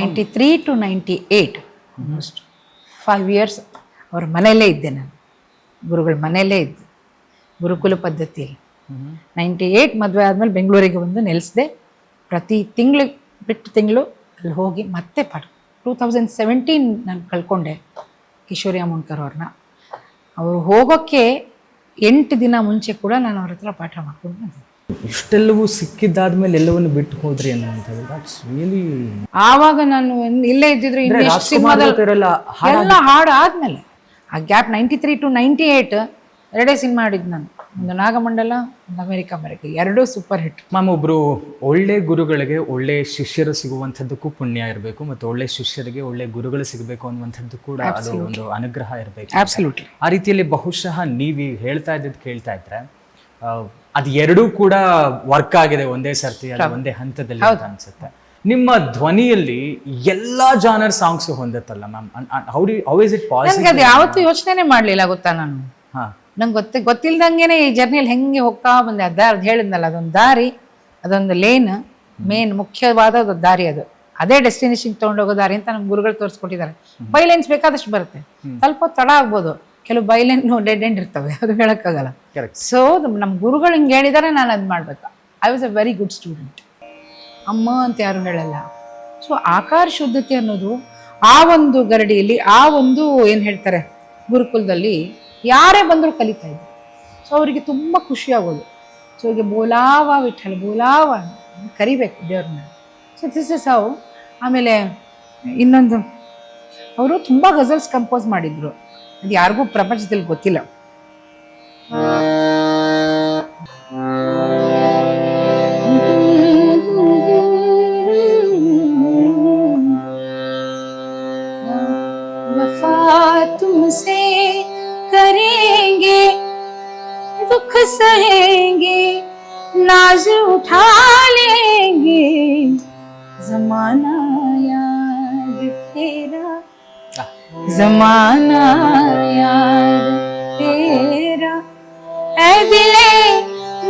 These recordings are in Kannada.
93 to 98 ಆಲ್ಮೋಸ್ಟ್ 5 ಇಯರ್ಸ್ ಅವ್ರ ಮನೆಯಲ್ಲೇ ಇದ್ದೆ ನಾನು. ಗುರುಗಳ ಮನೆಯಲ್ಲೇ ಇದ್ದೆ, ಗುರುಕುಲ ಪದ್ಧತಿಯಲ್ಲಿ. 98 ಮದುವೆ ಆದಮೇಲೆ ಬೆಂಗಳೂರಿಗೆ ಬಂದು ನೆಲೆಸಿದೆ. ಪ್ರತಿ ತಿಂಗಳು ಬಿಟ್ಟು ತಿಂಗಳು ಅಲ್ಲಿ ಹೋಗಿ ಮತ್ತೆ 2017 ನಾನು ಕಳ್ಕೊಂಡೆ ಕಿಶೋರಿ ಅಮೋಣ್ಕರ್ ಅವ್ರನ್ನ. ಅವರು ಹೋಗೋಕ್ಕೆ 8 ದಿನ ಮುಂಚೆ ಕೂಡ ನಾನು ಅವ್ರ ಹತ್ರ ಪಾಠ ಮಾಡ್ಕೊಂಡು ಬಂದೆ. ಇಷ್ಟೆಲ್ಲವೂ ಸಿಕ್ಕಿದ್ದಾದ್ಮೇಲೆ ಎಲ್ಲವನ್ನು ಬಿಟ್ಟು ಹೋದ್ರಿ ಅನ್ನುವಂಥದ್ದು ದಟ್ಸ್ ರಿಯಲಿ. ಆವಾಗ ನಾನು ಇಲ್ಲೇ ಇದ್ದಿದ್ರು ಎಲ್ಲ ಹಾಡು ಆದ್ಮೇಲೆ ಆ ಗ್ಯಾಪ್ 93 to 98 ಎರಡೇ ಸಿನಿಮಾ ಆಡಿದ್ದು ನಾನು. ಒಂದು ನಾಗಮಂಡಲ, ಒಂದು ಅಮೆರಿಕ ಎರಡೂ ಸೂಪರ್ ಹಿಟ್. ಮ್ಯಾಮ್, ಒಬ್ರು ಒಳ್ಳೆ ಗುರುಗಳಿಗೆ ಒಳ್ಳೆ ಶಿಷ್ಯರು ಸಿಗುವಂಥದ್ದಕ್ಕೂ ಪುಣ್ಯ ಇರಬೇಕು, ಮತ್ತು ಒಳ್ಳೆ ಶಿಷ್ಯರಿಗೆ ಒಳ್ಳೆ ಗುರುಗಳು ಸಿಗಬೇಕು ಅನ್ನುವಂಥದ್ದು ಕೂಡ ಅದು ಒಂದು ಅನುಗ್ರಹ ಇರಬೇಕು. ಅಬ್ಸಲ್ಯೂಟ್ಲಿ. ಆ ರೀತಿಯಲ್ಲಿ ಬಹುಶಃ ನೀವು ಹೇಳ್ತಾ ಇದ್ದದ್ದು ಕೇಳ್ತಾ ಇದ್ರೆ ಅದು ಎರಡೂ ಕೂಡ ವರ್ಕ್ ಆಗಿದೆ ಒಂದೇ ಸರ್ತಿ, ಅಲ್ಲ ಒಂದೇ ಹಂತದಲ್ಲಿ ಅಂತ ಅನ್ಸುತ್ತೆ. ನಿಮ್ಮ ಧ್ವನಿಯಲ್ಲಿ ಎಲ್ಲಾ ಜಾನರ್ ಸಾಂಗ್ಸ್ ಹೊಂದತ್ತಲ್ಲ ma'am, how is it possible? ನನಗೆ ಅದು ಯಾವತ್ತೂ ಯೋಚನೆ ಮಾಡಲಿಲ್ಲ ಗೊತ್ತಾ ನಾನು. ನಂಗೆ ಗೊತ್ತಿಲ್ದಂಗೆನೆ ಈ ಜರ್ನಿಯಲ್ಲಿ ಹೆಂಗೆ ಹೋಗ್ತಾ ಬಂದೆ. ಅದು ಹೇಳಿದ್ನಲ್ಲ, ಅದೊಂದು ದಾರಿ, ಅದೊಂದು ಲೇನ್, ಮೇನ್ ಮುಖ್ಯವಾದ ದಾರಿ. ಅದೇ ಡೆಸ್ಟಿನೇಷನ್ ತೊಗೊಂಡೋಗೋ ದಾರಿ ಅಂತ ನಮ್ಮ ಗುರುಗಳು ತೋರಿಸ್ಕೊಟ್ಟಿದ್ದಾರೆ. ಬೈಲೈನ್ಸ್ ಬೇಕಾದಷ್ಟು ಬರುತ್ತೆ, ಸ್ವಲ್ಪ ತಡ ಆಗ್ಬೋದು, ಕೆಲವು ಬೈಲೈನ್ ಡೆಡ್ ಎಂಡ್ ಇರ್ತವೆ, ಅದು ಹೇಳಕ್ಕಾಗಲ್ಲ. ಸೊ ನಮ್ಮ ಗುರುಗಳು ಹಿಂಗೆ ಹೇಳಿದ್ದಾರೆ, ನಾನು ಅದು ಮಾಡ್ಬೇಕು. I was a very good student. ಅಮ್ಮ ಅಂತ ಯಾರು ಹೇಳಲ್ಲ. ಸೊ ಆಕಾರ ಶುದ್ಧತೆ ಅನ್ನೋದು ಆ ಒಂದು ಗರಡಿಯಲ್ಲಿ, ಆ ಒಂದು ಏನು ಹೇಳ್ತಾರೆ ಗುರುಕುಲದಲ್ಲಿ ಯಾರೇ ಬಂದರೂ ಕಲಿತಾ ಇದ್ರು. ಸೊ ಅವರಿಗೆ ತುಂಬ ಖುಷಿ ಆಗೋದು. ಸೊ ಈಗ ಬೋಲಾವ ವಿಠಲ್ ಬೋಲಾವ ಕರಿಬೇಕು ದೇವ್ರನ್ನ. So this is how. ಆಮೇಲೆ ಇನ್ನೊಂದು, ಅವರು ತುಂಬ ಗಜಲ್ಸ್ ಕಂಪೋಸ್ ಮಾಡಿದ್ರು, ಅದು ಯಾರಿಗೂ ಪ್ರಪಂಚದಲ್ಲಿ ಗೊತ್ತಿಲ್ಲ. वफा तुमसे करेंगे, दुख सहेंगे, नाज उठा लेंगे, जमाना याद तेरा, जमाना याद तेरा, ऐ दिले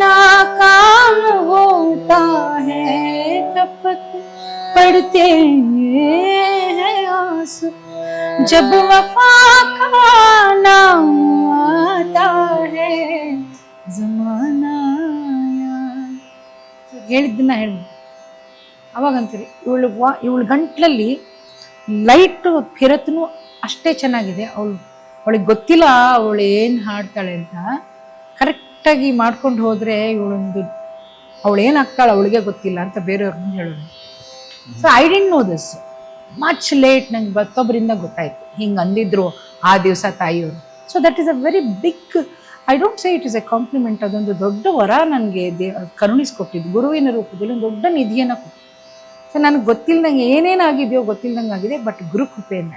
नाकाम होता है, टपक पड़ते हैं आंसू, जब वफा का नाम आता है, जमाना याद. ಹೇಳಿದ್ದನ್ನ ಹೇಳಿ ಅವಾಗಂತೀರಿ ಇವಳು ಗಂಟ್ಲಲ್ಲಿ ಲೈಟು ಫಿರತ್ನು ಅಷ್ಟೇ ಚೆನ್ನಾಗಿದೆ. ಅವಳಿಗೆ ಗೊತ್ತಿಲ್ಲ ಅವಳು ಏನು ಹಾಡ್ತಾಳೆ ಅಂತ. ಕರೆಕ್ಟಾಗಿ ಮಾಡ್ಕೊಂಡು ಹೋದರೆ ಅವಳು ಏನಾಗ್ತಾಳೆ ಅವಳಿಗೆ ಗೊತ್ತಿಲ್ಲ ಅಂತ ಬೇರೆಯವ್ರ ಮುಂದೆ ಹೇಳೋದು. So I didn't know this much late. ನಂಗೆ ಮತ್ತೊಬ್ಬರಿಂದ ಗೊತ್ತಾಯ್ತು ಹಿಂಗೆ ಅಂದಿದ್ರು ಆ ದಿವಸ ತಾಯಿಯವರು. So that is a very big, I don't say it is a compliment. ಅದೊಂದು ದೊಡ್ಡ ವರ ನನಗೆ ಕರುಣಿಸ್ಕೊಟ್ಟಿದ್ದು, ಗುರುವಿನ ರೂಪದಲ್ಲಿ ಒಂದು ದೊಡ್ಡ ನಿಧಿಯನ್ನು ಕೊಟ್ಟು. ಸೊ ನನಗೆ ಗೊತ್ತಿಲ್ದಂಗೆ ಏನೇನಾಗಿದೆಯೋ ಗೊತ್ತಿಲ್ದಂಗೆ ಆಗಿದೆ, ಬಟ್ ಗುರು ಕೃಪೆಯಿಂದ.